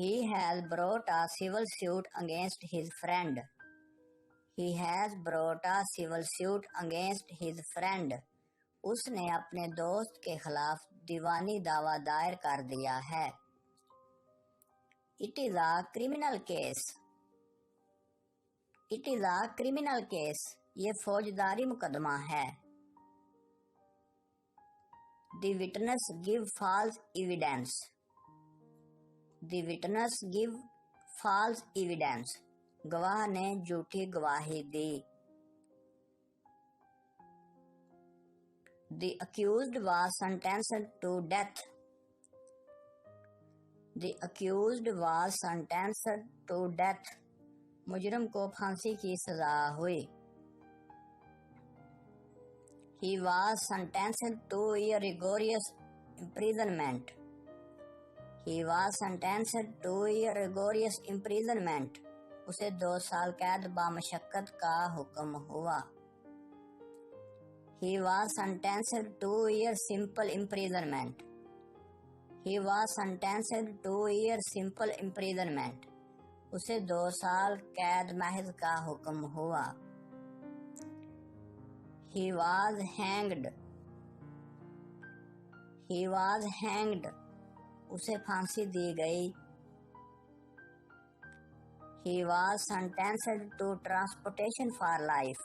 He has brought a civil suit against his friend. He has brought a civil suit against his friend. उसने अपने दोस्त के खिलाफ दीवानी दावा दायर कर दिया है. It is a criminal case. It is a criminal case. ये फौजदारी मुकदमा है. The witness give false evidence. The witness give false evidence. गवाह ने झूठी गवाही दी. The accused was sentenced to death. The accused was sentenced to death. मुजरिम को फांसी की सजा हुई. He was sentenced to a rigorous imprisonment. He was sentenced to a rigorous imprisonment. उसे 2 साल कैद बामशक्कत का हुक्म हुआ. He was sentenced to a simple imprisonment. He was sentenced to a simple imprisonment. उसे 2 साल कैद महज का हुक्म हुआ. He was hanged. He was hanged. उसे फांसी दी गई. He was sentenced to transportation for life.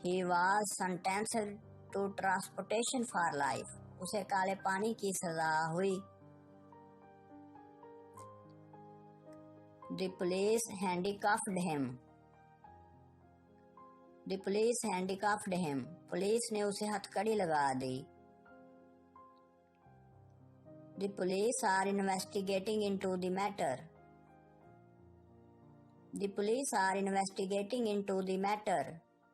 He was sentenced to transportation for life. उसे काले पानी की सजा हुई. The police handcuffed him. The police handcuffed him. Police ने उसे हथकड़ी लगा दी. The police are investigating into the matter. The police are investigating into the matter.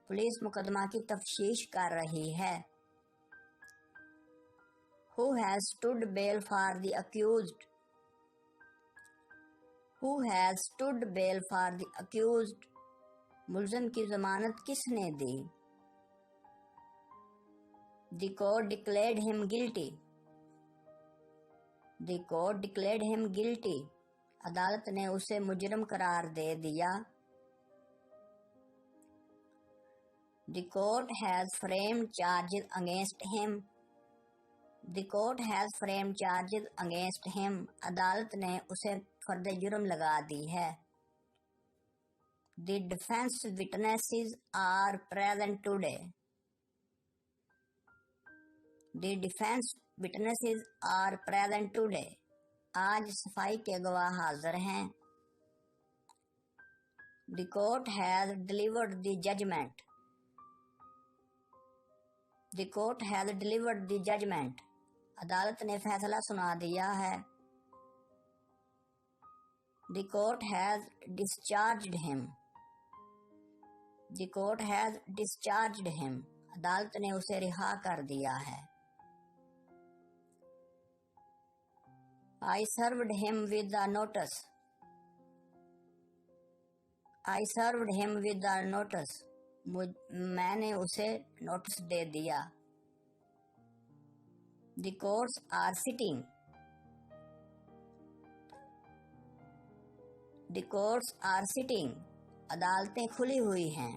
Police मुकदमा की तफ्तीश कर रही है. Who has stood bail for the accused? Who has stood bail for the accused? मुल्ज़िम की जमानत किसने दी? The court declared him guilty. The court declared him guilty. अदालत ने उसे मुजरिम करार दे दिया. The court has framed charges against him. The court has framed charges against him. अदालत ने उसे फर्द जुर्म लगा दी है. The defense witnesses are present today. The defense witnesses are present today. आज सफाई के गवाह हाजिर हैं. The court has delivered the judgment. The court has delivered the judgment. अदालत ने फैसला सुना दिया है. The court has discharged him. The court has discharged him. अदालत ने उसे रिहा कर दिया है. I served him with the notice. I served him with the notice. मैंने उसे नोटिस दे दिया. The courts are sitting. The courts are sitting. अदालतें खुली हुई हैं.